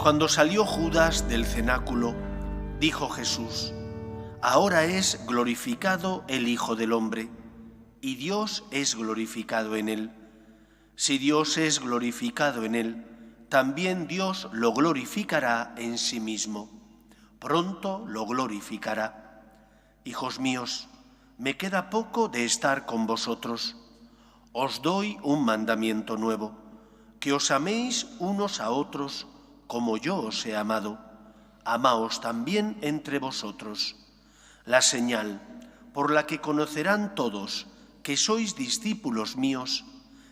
Cuando salió Judas del cenáculo, dijo Jesús: ahora es glorificado el Hijo del Hombre, y Dios es glorificado en él. Si Dios es glorificado en él, también Dios lo glorificará en sí mismo. Pronto lo glorificará. Hijos míos, me queda poco de estar con vosotros. Os doy un mandamiento nuevo, que os améis unos a otros como yo os he amado. Amaos también entre vosotros. La señal por la que conocerán todos que sois discípulos míos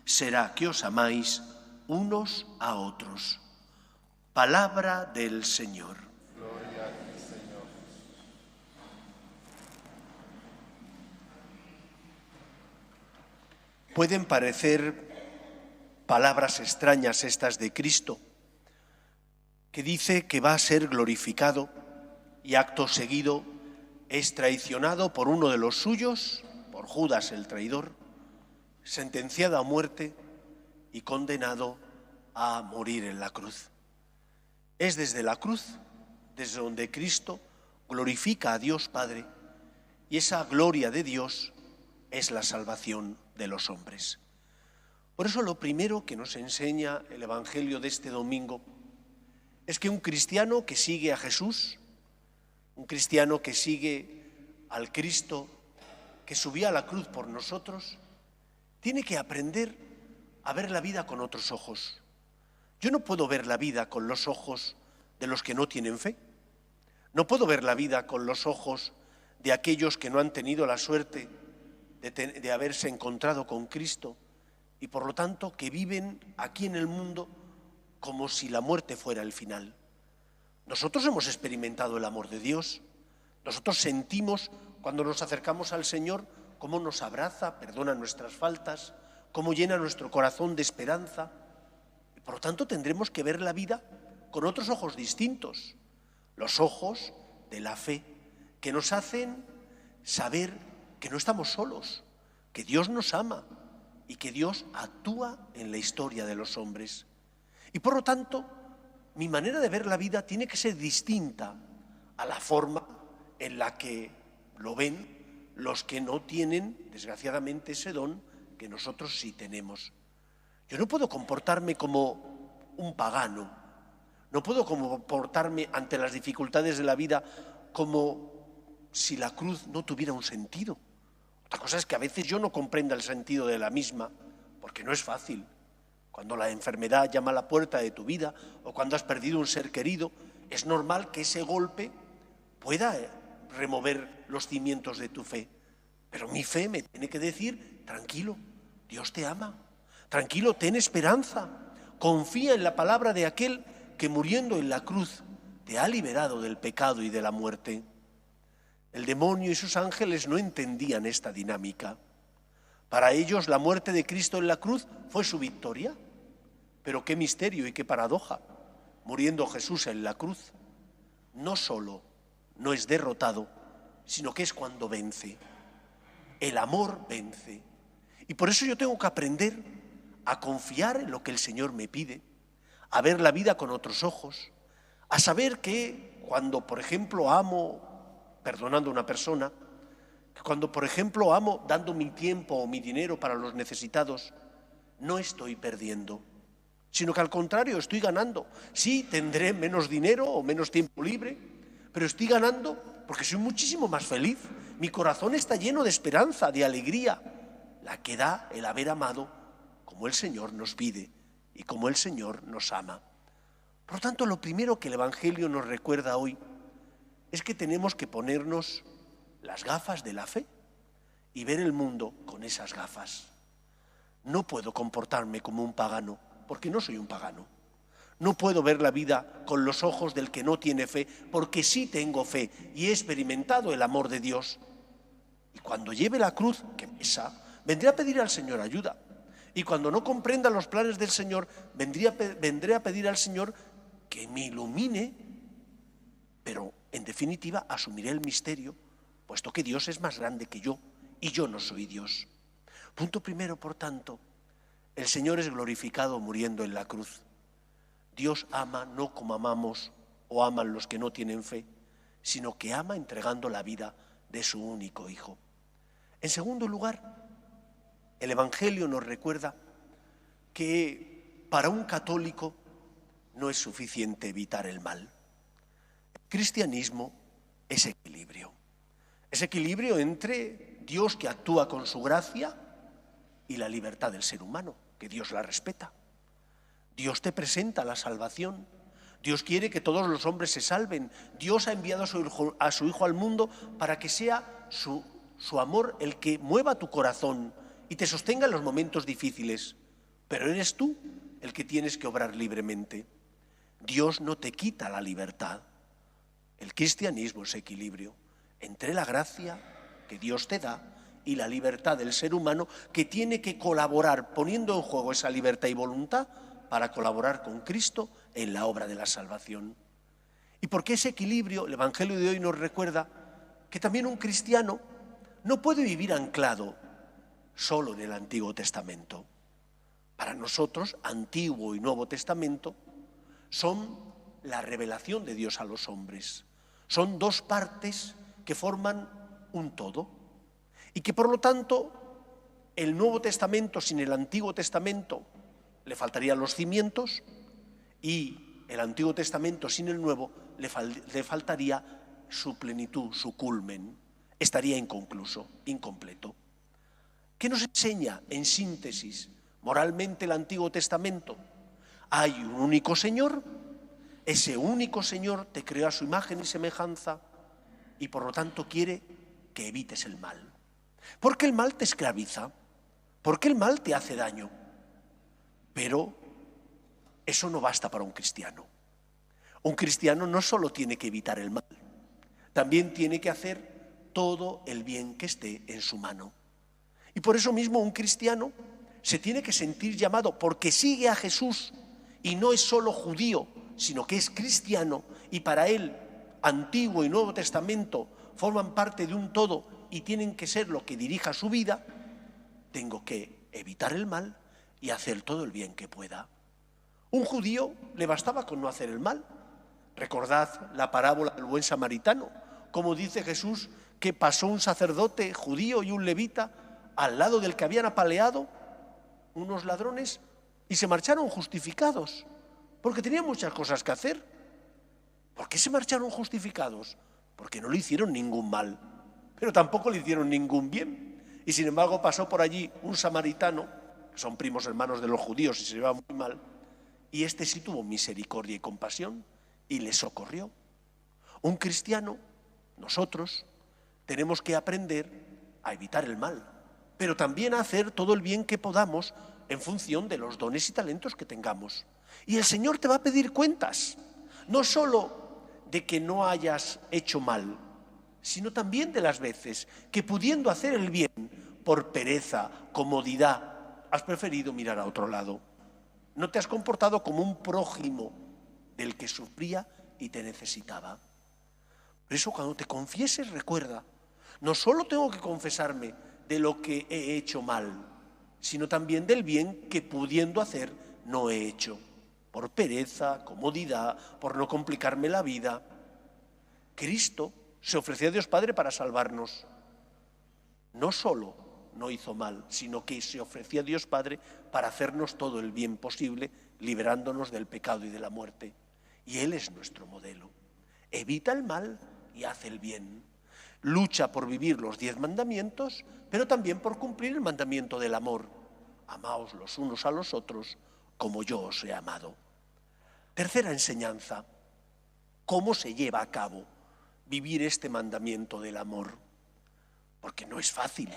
será que os amáis unos a otros. Palabra del Señor. Gloria a ti, Señor. Pueden parecer palabras extrañas estas de Cristo, que dice que va a ser glorificado y acto seguido es traicionado por uno de los suyos, por Judas el traidor, sentenciado a muerte y condenado a morir en la cruz. Es desde la cruz, desde donde Cristo glorifica a Dios Padre, y esa gloria de Dios es la salvación de los hombres. Por eso lo primero que nos enseña el Evangelio de este domingo es que un cristiano que sigue a Jesús, un cristiano que sigue al Cristo que subió a la cruz por nosotros, tiene que aprender a ver la vida con otros ojos. Yo no puedo ver la vida con los ojos de los que no tienen fe. No puedo ver la vida con los ojos de aquellos que no han tenido la suerte de haberse encontrado con Cristo y por lo tanto que viven aquí en el mundo como si la muerte fuera el final. Nosotros hemos experimentado el amor de Dios. Nosotros sentimos cuando nos acercamos al Señor cómo nos abraza, perdona nuestras faltas, cómo llena nuestro corazón de esperanza. Y por lo tanto tendremos que ver la vida con otros ojos distintos, los ojos de la fe, que nos hacen saber que no estamos solos, que Dios nos ama y que Dios actúa en la historia de los hombres. Y por lo tanto, mi manera de ver la vida tiene que ser distinta a la forma en la que lo ven los que no tienen, desgraciadamente, ese don que nosotros sí tenemos. Yo no puedo comportarme como un pagano, no puedo comportarme ante las dificultades de la vida como si la cruz no tuviera un sentido. Otra cosa es que a veces yo no comprenda el sentido de la misma, porque no es fácil. Cuando la enfermedad llama a la puerta de tu vida o cuando has perdido un ser querido, es normal que ese golpe pueda remover los cimientos de tu fe. Pero mi fe me tiene que decir: tranquilo, Dios te ama. Tranquilo, ten esperanza. Confía en la palabra de aquel que muriendo en la cruz te ha liberado del pecado y de la muerte. El demonio y sus ángeles no entendían esta dinámica. Para ellos la muerte de Cristo en la cruz fue su victoria. Pero qué misterio y qué paradoja. Muriendo Jesús en la cruz, no solo no es derrotado, sino que es cuando vence. El amor vence. Y por eso yo tengo que aprender a confiar en lo que el Señor me pide, a ver la vida con otros ojos, a saber que cuando, por ejemplo, amo perdonando a una persona, que cuando, por ejemplo, amo dando mi tiempo o mi dinero para los necesitados, no estoy perdiendo, sino que al contrario estoy ganando. Sí, tendré menos dinero o menos tiempo libre, pero estoy ganando porque soy muchísimo más feliz. Mi corazón está lleno de esperanza, de alegría, la que da el haber amado como el Señor nos pide y como el Señor nos ama. Por lo tanto, lo primero que el Evangelio nos recuerda hoy es que tenemos que ponernos las gafas de la fe y ver el mundo con esas gafas. No puedo comportarme como un pagano, porque no soy un pagano. No puedo ver la vida con los ojos del que no tiene fe, porque sí tengo fe y he experimentado el amor de Dios. Y cuando lleve la cruz, que pesa, vendré a pedir al Señor ayuda. Y cuando no comprenda los planes del Señor, vendré a pedir al Señor que me ilumine, pero en definitiva asumiré el misterio, puesto que Dios es más grande que yo y yo no soy Dios. Punto primero, por tanto, el Señor es glorificado muriendo en la cruz. Dios ama no como amamos o aman los que no tienen fe, sino que ama entregando la vida de su único Hijo. En segundo lugar, el Evangelio nos recuerda que para un católico no es suficiente evitar el mal. El cristianismo es equilibrio. Es equilibrio entre Dios, que actúa con su gracia, y la libertad del ser humano, que Dios la respeta. Dios te presenta la salvación. Dios quiere que todos los hombres se salven. Dios ha enviado a su Hijo al mundo para que sea su amor el que mueva tu corazón y te sostenga en los momentos difíciles. Pero eres tú el que tienes que obrar libremente. Dios no te quita la libertad. El cristianismo es equilibrio entre la gracia que Dios te da y la libertad del ser humano, que tiene que colaborar poniendo en juego esa libertad y voluntad para colaborar con Cristo en la obra de la salvación. Y porque ese equilibrio, el Evangelio de hoy nos recuerda que también un cristiano no puede vivir anclado solo en el Antiguo Testamento. Para nosotros, Antiguo y Nuevo Testamento son la revelación de Dios a los hombres. Son dos partes que forman un todo y que por lo tanto el Nuevo Testamento sin el Antiguo Testamento le faltarían los cimientos, y el Antiguo Testamento sin el Nuevo le faltaría su plenitud, su culmen. Estaría inconcluso, incompleto. ¿Qué nos enseña en síntesis moralmente el Antiguo Testamento? Hay un único Señor, ese único Señor te creó a su imagen y semejanza y por lo tanto quiere que evites el mal. Porque el mal te esclaviza, porque el mal te hace daño. Pero eso no basta para un cristiano. Un cristiano no solo tiene que evitar el mal, también tiene que hacer todo el bien que esté en su mano. Y por eso mismo un cristiano se tiene que sentir llamado, porque sigue a Jesús y no es solo judío, sino que es cristiano, y para él Antiguo y Nuevo Testamento forman parte de un todo y tienen que ser lo que dirija su vida. Tengo que evitar el mal y hacer todo el bien que pueda. Un judío le bastaba con no hacer el mal. Recordad la parábola del buen samaritano, como dice Jesús que pasó un sacerdote judío y un levita al lado del que habían apaleado unos ladrones y se marcharon justificados, porque tenían muchas cosas que hacer. ¿Por qué se marcharon justificados? Porque no le hicieron ningún mal, pero tampoco le hicieron ningún bien. Y sin embargo pasó por allí un samaritano, que son primos hermanos de los judíos y se llevaban muy mal, y este sí tuvo misericordia y compasión y le socorrió. Un cristiano, nosotros, tenemos que aprender a evitar el mal, pero también a hacer todo el bien que podamos en función de los dones y talentos que tengamos. Y el Señor te va a pedir cuentas, no solo de que no hayas hecho mal, sino también de las veces que, pudiendo hacer el bien, por pereza, comodidad, has preferido mirar a otro lado. No te has comportado como un prójimo del que sufría y te necesitaba. Por eso cuando te confieses, recuerda, no solo tengo que confesarme de lo que he hecho mal, sino también del bien que, pudiendo hacer, no he hecho. Por pereza, comodidad, por no complicarme la vida. Cristo se ofreció a Dios Padre para salvarnos. No solo no hizo mal, sino que se ofreció a Dios Padre para hacernos todo el bien posible, liberándonos del pecado y de la muerte. Y Él es nuestro modelo. Evita el mal y hace el bien. Lucha por vivir los 10 mandamientos, pero también por cumplir el mandamiento del amor. Amaos los unos a los otros como yo os he amado. Tercera enseñanza, ¿cómo se lleva a cabo vivir este mandamiento del amor? Porque no es fácil.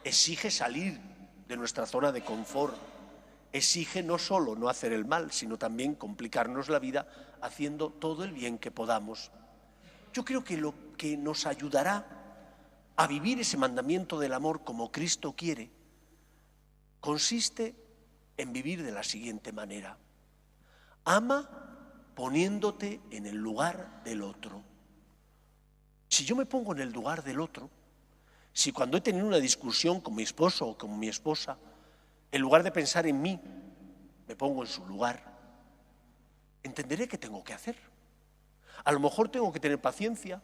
Exige salir de nuestra zona de confort. Exige no solo no hacer el mal, sino también complicarnos la vida haciendo todo el bien que podamos. Yo creo que lo que nos ayudará a vivir ese mandamiento del amor como Cristo quiere consiste en vivir de la siguiente manera. Ama poniéndote en el lugar del otro. Si yo me pongo en el lugar del otro, si cuando he tenido una discusión con mi esposo o con mi esposa, en lugar de pensar en mí, me pongo en su lugar, entenderé qué tengo que hacer. A lo mejor tengo que tener paciencia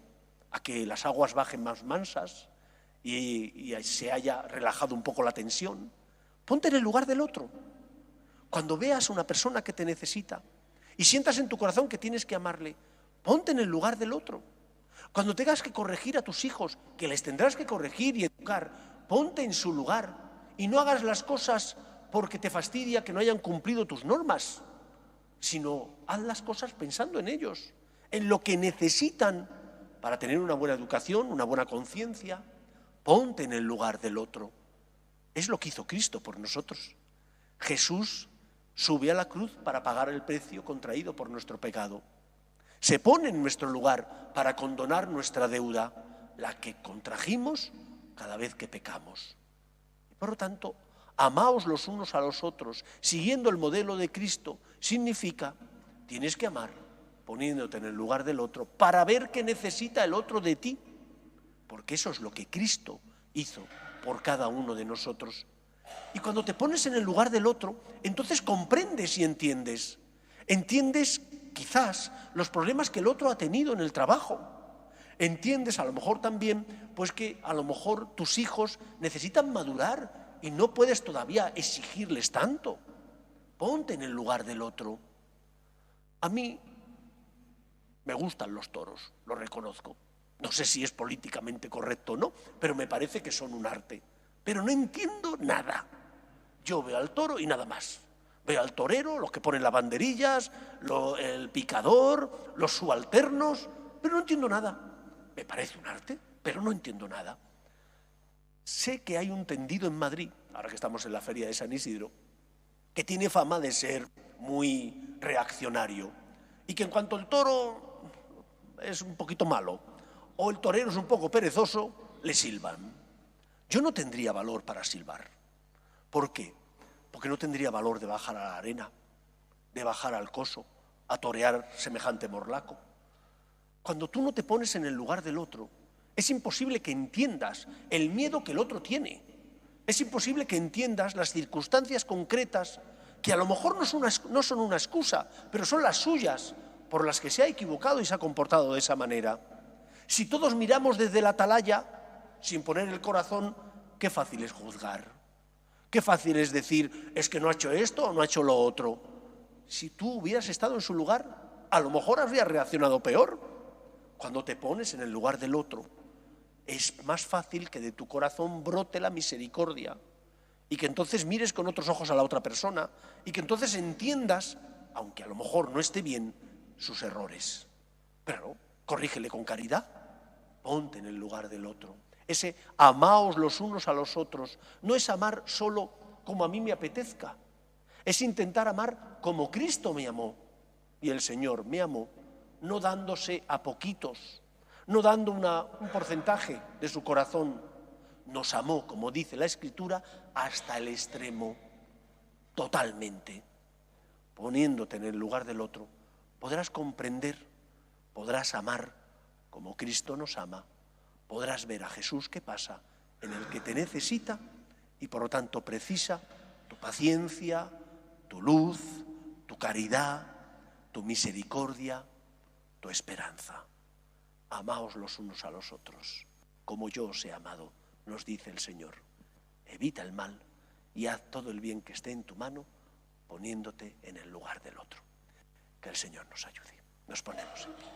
a que las aguas bajen más mansas y se haya relajado un poco la tensión. Ponte en el lugar del otro. Cuando veas a una persona que te necesita y sientas en tu corazón que tienes que amarle, ponte en el lugar del otro. Cuando tengas que corregir a tus hijos, que les tendrás que corregir y educar, ponte en su lugar y no hagas las cosas porque te fastidia que no hayan cumplido tus normas, sino haz las cosas pensando en ellos, en lo que necesitan para tener una buena educación, una buena conciencia. Ponte en el lugar del otro. Es lo que hizo Cristo por nosotros. Jesús sube a la cruz para pagar el precio contraído por nuestro pecado. Se pone en nuestro lugar para condonar nuestra deuda, la que contrajimos cada vez que pecamos. Y por lo tanto, amaos los unos a los otros, siguiendo el modelo de Cristo, significa, tienes que amar, poniéndote en el lugar del otro, para ver qué necesita el otro de ti, porque eso es lo que Cristo hizo por cada uno de nosotros. Y cuando te pones en el lugar del otro, entonces comprendes y entiendes. Entiendes quizás los problemas que el otro ha tenido en el trabajo. Entiendes a lo mejor también, pues que a lo mejor tus hijos necesitan madurar y no puedes todavía exigirles tanto. Ponte en el lugar del otro. A mí me gustan los toros, lo reconozco. No sé si es políticamente correcto o no, pero me parece que son un arte. Pero no entiendo nada. Yo veo al toro y nada más. Veo al torero, los que ponen las banderillas, el picador, los subalternos, pero no entiendo nada. Me parece un arte, pero no entiendo nada. Sé que hay un tendido en Madrid, ahora que estamos en la feria de San Isidro, que tiene fama de ser muy reaccionario y que en cuanto el toro es un poquito malo o el torero es un poco perezoso, le silban. Yo no tendría valor para silbar. ¿Por qué? Porque no tendría valor de bajar a la arena, de bajar al coso, a torear semejante morlaco. Cuando tú no te pones en el lugar del otro, es imposible que entiendas el miedo que el otro tiene. Es imposible que entiendas las circunstancias concretas que a lo mejor no son una excusa, pero son las suyas por las que se ha equivocado y se ha comportado de esa manera. Si todos miramos desde la atalaya, sin poner el corazón, qué fácil es juzgar. Qué fácil es decir, es que no ha hecho esto o no ha hecho lo otro. Si tú hubieras estado en su lugar, a lo mejor habrías reaccionado peor. Cuando te pones en el lugar del otro, es más fácil que de tu corazón brote la misericordia y que entonces mires con otros ojos a la otra persona y que entonces entiendas, aunque a lo mejor no esté bien, sus errores. Pero corrígele con caridad, ponte en el lugar del otro. Ese amaos los unos a los otros no es amar solo como a mí me apetezca, es intentar amar como Cristo me amó. Y el Señor me amó, no dándose a poquitos, no dando un porcentaje de su corazón. Nos amó, como dice la Escritura, hasta el extremo, totalmente. Poniéndote en el lugar del otro, podrás comprender, podrás amar como Cristo nos ama. Podrás ver a Jesús que pasa, en el que te necesita y por lo tanto precisa tu paciencia, tu luz, tu caridad, tu misericordia, tu esperanza. Amaos los unos a los otros, como yo os he amado, nos dice el Señor. Evita el mal y haz todo el bien que esté en tu mano, poniéndote en el lugar del otro. Que el Señor nos ayude. Nos ponemos en pie.